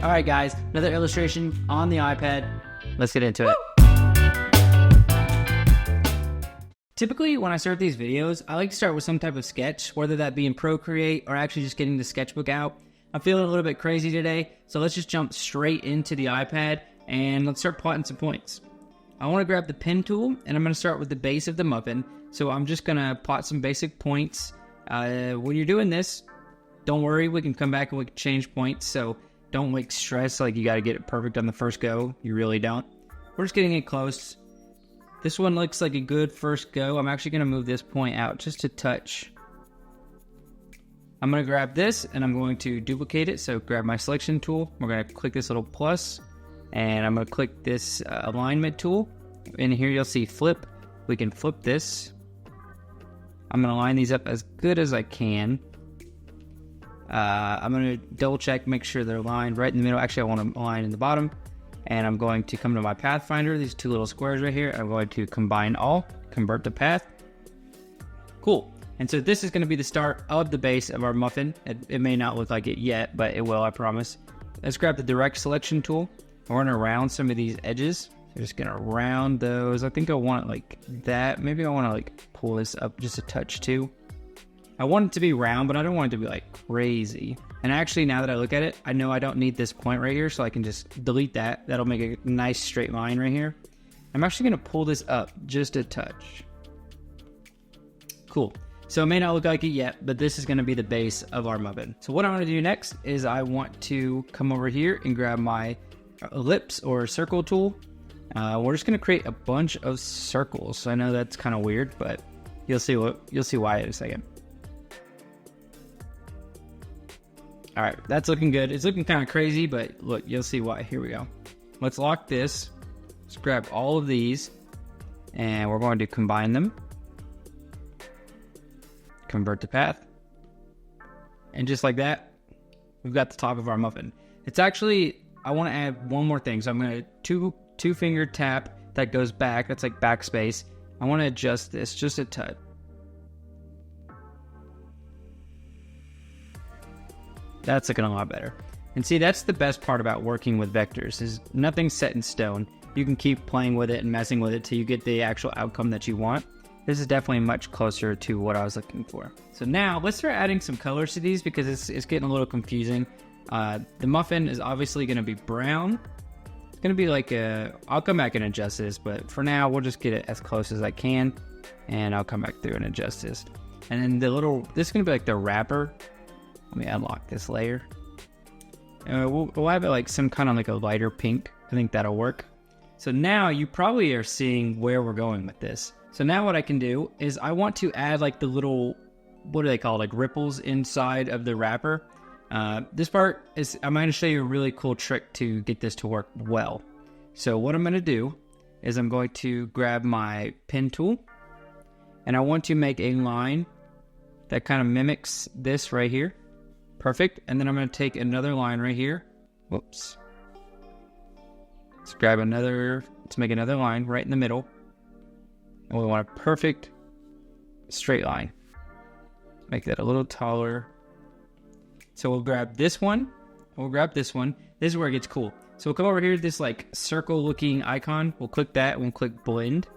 All right, guys, another illustration on the iPad. Let's get into it. Typically, when I start these videos, I like to start with some type of sketch, whether that be in Procreate or actually just getting the sketchbook out. I'm feeling a little bit crazy today, so let's just jump straight into the iPad and let's start plotting some points. I want to grab the pen tool, and I'm going to start with the base of the muffin. So I'm just going to plot some basic points. When you're doing this, don't worry, we can come back and we can change points, so don't like stress like you got to get it perfect on the first go. You really don't. We're just getting it close. This one looks like a good first go. I'm actually going to move this point out just a touch. I'm going to grab this and I'm going to duplicate it. So grab my selection tool. We're going to click this little plus and I'm going to click this alignment tool. In here you'll see flip. We can flip this. I'm going to line these up as good as I can. I'm going to double check, make sure they're aligned right in the middle. Actually, I want to align in the bottom. And I'm going to come to my Pathfinder, these two little squares right here. I'm going to combine all, convert to path. Cool. And so this is going to be the start of the base of our muffin. It may not look like it yet, but it will, I promise. Let's grab the direct selection tool. We're going to round some of these edges. We're just going to round those. I think I want it like that. Maybe I want to like pull this up just a touch too. I want it to be round, but I don't want it to be like crazy. And actually, now that I look at it, I know I don't need this point right here, so I can just delete that. That'll make a nice straight line right here. I'm actually going to pull this up just a touch. Cool. So it may not look like it yet, but this is going to be the base of our muffin. So what I'm going to do next is I want to come over here and grab my ellipse or circle tool. We're just going to create a bunch of circles. I know that's kind of weird, but you'll see why in a second. All right, that's looking good. It's looking kind of crazy, but look, you'll see why. Here we go. Let's lock this. Let's grab all of these, and we're going to combine them. Convert to path. And just like that, we've got the top of our muffin. It's actually, I want to add one more thing. So I'm going to two finger tap that goes back. That's like backspace. I want to adjust this just a touch. That's looking a lot better. And see, that's the best part about working with vectors, is nothing's set in stone. You can keep playing with it and messing with it till you get the actual outcome that you want. This is definitely much closer to what I was looking for. So now let's start adding some colors to these because it's getting a little confusing. The muffin is obviously going to be brown. It's going to be like I'll come back and adjust this, but for now we'll just get it as close as I can, and I'll come back through and adjust this. And then this is going to be like the wrapper. Let me unlock this layer. We'll have it like some kind of like a lighter pink. I think that'll work. So now you probably are seeing where we're going with this. So now what I can do is I want to add like the little, what do they call it? Like ripples inside of the wrapper. This part is, I'm going to show you a really cool trick to get this to work well. So what I'm going to do is I'm going to grab my pen tool and I want to make a line that kind of mimics this right here. Perfect. And then I'm going to take another line right here. Whoops. Let's make another line right in the middle. And we want a perfect straight line. Make that a little taller. So we'll grab this one. We'll grab this one. This is where it gets cool. So we'll come over here to this like circle looking icon. We'll click that and we'll click blend.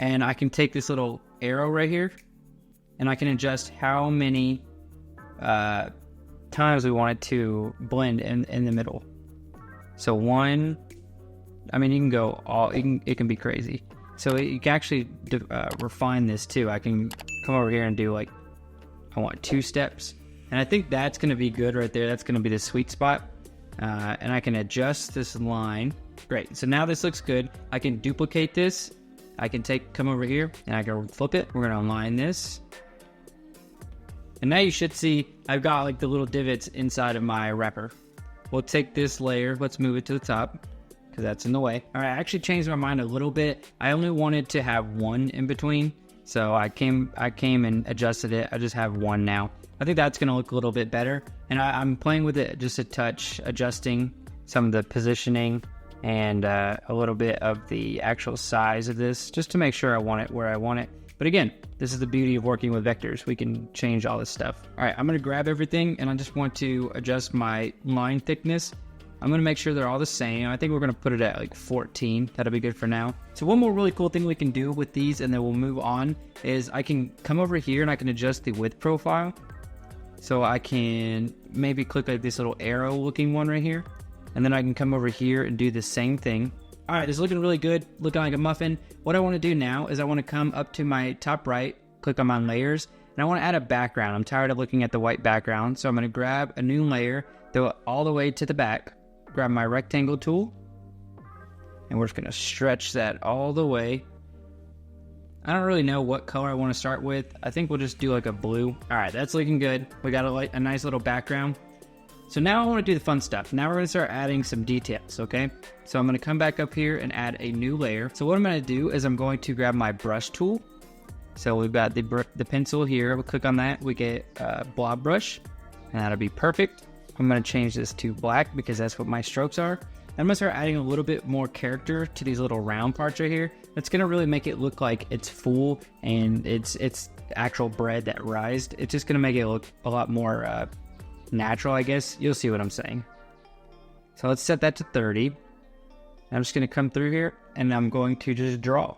And I can take this little arrow right here. And I can adjust how many times we want it to blend in the middle. So one, I mean, you can go all, it can be crazy. So you can actually refine this too. I can come over here and do like, I want 2 steps. And I think that's going to be good right there. That's going to be the sweet spot. And I can adjust this line. Great. So now this looks good. I can duplicate this. I can come over here and I can flip it. We're going to align this. And now you should see I've got like the little divots inside of my wrapper. We'll take this layer, let's move it to the top because that's in the way. All right, I actually changed my mind a little bit. I only wanted to have one in between. So I came and adjusted it. I just have one now. I think that's gonna look a little bit better. And I'm playing with it just a touch, adjusting some of the positioning and a little bit of the actual size of this just to make sure I want it where I want it. But again, this is the beauty of working with vectors. We can change all this stuff. All right, I'm gonna grab everything and I just want to adjust my line thickness. I'm gonna make sure they're all the same. I think we're gonna put it at like 14. That'll be good for now. So one more really cool thing we can do with these, and then we'll move on, is I can come over here and I can adjust the width profile. So I can maybe click like this little arrow looking one right here. And then I can come over here and do the same thing. All right, it's looking really good, looking like a muffin. What I want to do now is I want to come up to my top right, click on my layers, and I want to add a background. I'm tired of looking at the white background, so I'm going to grab a new layer, throw it all the way to the back, grab my rectangle tool, and we're just going to stretch that all the way. I don't really know what color I want to start with. I think we'll just do like a blue. All right, that's looking good. We got a nice little background. So now I want to do the fun stuff. Now we're going to start adding some details, okay? So I'm going to come back up here and add a new layer. So what I'm going to do is I'm going to grab my brush tool. So we've got the pencil here. We'll click on that. We get a blob brush, and that'll be perfect. I'm going to change this to black because that's what my strokes are. I'm going to start adding a little bit more character to these little round parts right here. That's going to really make it look like it's full and it's actual bread that rised. It's just going to make it look a lot more natural, I guess. You'll see what I'm saying. So let's set that to 30. I'm just going to come through here and I'm going to just draw.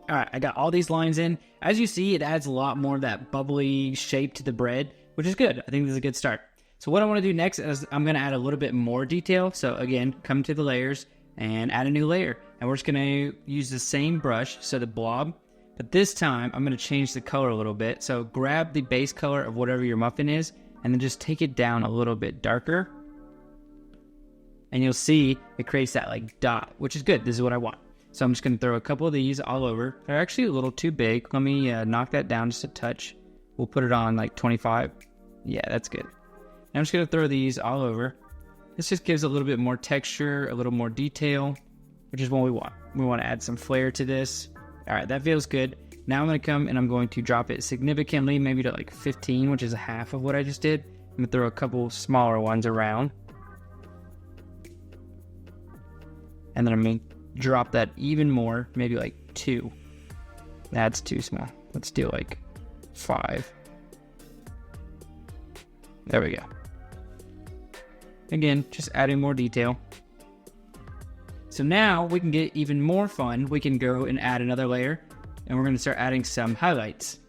All right, I got all these lines in. As you see, it adds a lot more of that bubbly shape to the bread, which is good. I think this is a good start. So what I want to do next is I'm going to add a little bit more detail. So again, come to the layers and add a new layer. And we're just going to use the same brush, so the blob. But this time, I'm going to change the color a little bit. So grab the base color of whatever your muffin is, and then just take it down a little bit darker. And you'll see it creates that like dot, which is good. This is what I want. So I'm just going to throw a couple of these all over. They're actually a little too big. Let me knock that down just a touch. We'll put it on like 25. Yeah, that's good. And I'm just going to throw these all over. This just gives a little bit more texture, a little more detail, which is what we want. We want to add some flair to this. All right, that feels good. Now I'm going to come and I'm going to drop it significantly, maybe to like 15, which is a half of what I just did. I'm going to throw a couple smaller ones around. And then I'm going to drop that even more, maybe like 2. That's too small. Let's do like 5. There we go. Again, just adding more detail. So now we can get even more fun. We can go and add another layer, and we're going to start adding some highlights.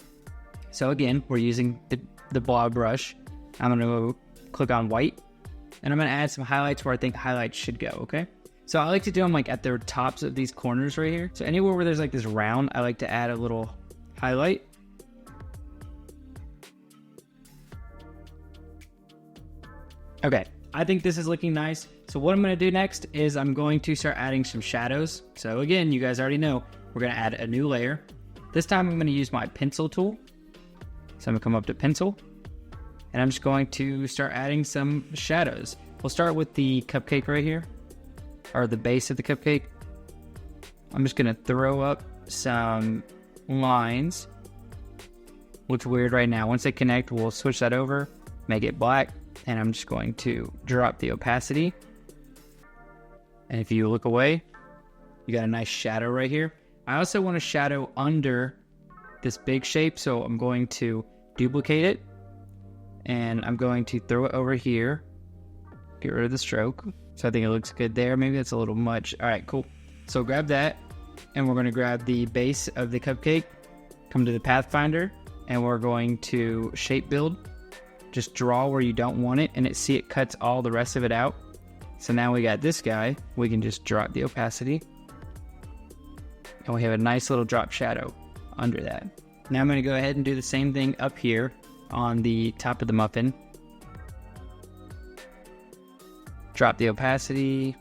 So again, we're using the blob brush. I'm going to go click on white, and I'm going to add some highlights where I think highlights should go, okay? So I like to do them like at the tops of these corners right here. So anywhere where there's like this round, I like to add a little highlight. Okay, I think this is looking nice. So what I'm going to do next is I'm going to start adding some shadows. So again, you guys already know, we're going to add a new layer. This time I'm going to use my pencil tool. So I'm going to come up to pencil, and I'm just going to start adding some shadows. We'll start with the cupcake right here, or the base of the cupcake. I'm just going to throw up some lines. Looks weird right now. Once they connect, we'll switch that over, make it black, and I'm just going to drop the opacity. And if you look away, you got a nice shadow right here. I also want a shadow under this big shape, so I'm going to duplicate it, and I'm going to throw it over here. Get rid of the stroke. So I think it looks good there. Maybe that's a little much. All right, cool. So grab that, and we're going to grab the base of the cupcake, come to the Pathfinder, and we're going to shape build. Just draw where you don't want it, and see it cuts all the rest of it out. So now we got this guy. We can just drop the opacity, and we have a nice little drop shadow under that. Now I'm going to go ahead and do the same thing up here on the top of the muffin. Drop the opacity.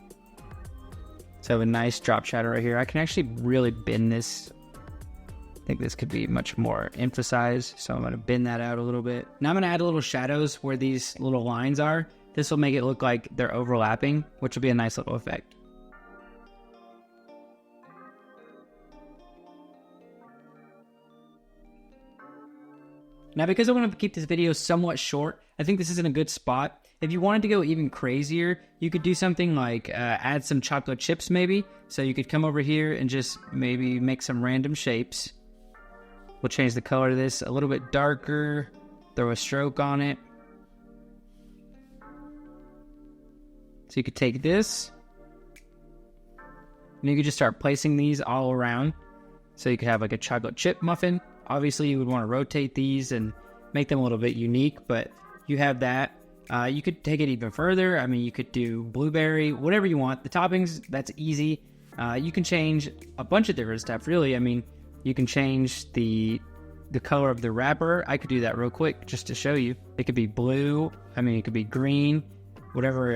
So I have a nice drop shadow right here. I can actually really bend this. I think this could be much more emphasized, so I'm going to bend that out a little bit. Now I'm going to add a little shadows where these little lines are. This will make it look like they're overlapping, which will be a nice little effect. Now, because I want to keep this video somewhat short, I think this is in a good spot. If you wanted to go even crazier, you could do something like add some chocolate chips maybe. So you could come over here and just maybe make some random shapes. We'll change the color of this a little bit darker, throw a stroke on it. So you could take this, and you could just start placing these all around. So you could have like a chocolate chip muffin. Obviously you would want to rotate these and make them a little bit unique, but you have that. You could take it even further. I mean, you could do blueberry, whatever you want. The toppings, that's easy. You can change a bunch of different stuff, really. I mean, you can change the color of the wrapper. I could do that real quick just to show you. It could be blue. I mean, it could be green, whatever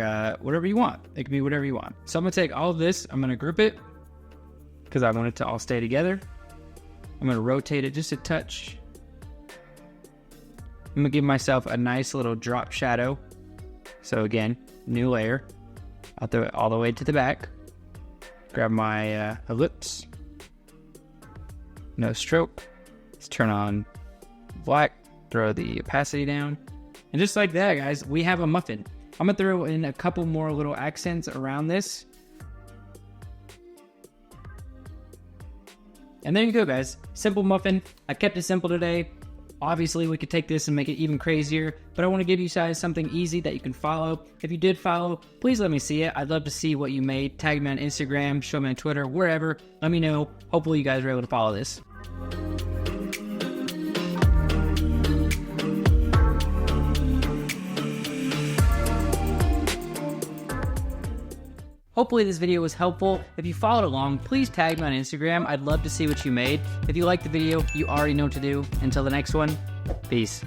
you want. It could be whatever you want. So I'm gonna take all of this. I'm gonna group it because I want it to all stay together. I'm gonna rotate it just a touch. I'm gonna give myself a nice little drop shadow. So again, new layer. I'll throw it all the way to the back. Grab my ellipse. No stroke. Let's turn on black. Throw the opacity down. And just like that, guys, we have a muffin. I'm gonna throw in a couple more little accents around this. And there you go, guys. Simple muffin. I kept it simple today. Obviously, we could take this and make it even crazier, but I want to give you guys something easy that you can follow. If you did follow, please let me see it. I'd love to see what you made. Tag me on Instagram, show me on Twitter, wherever. Let me know. Hopefully, you guys are able to follow this. Hopefully this video was helpful. If you followed along, please tag me on Instagram. I'd love to see what you made. If you liked the video, you already know what to do. Until the next one, peace.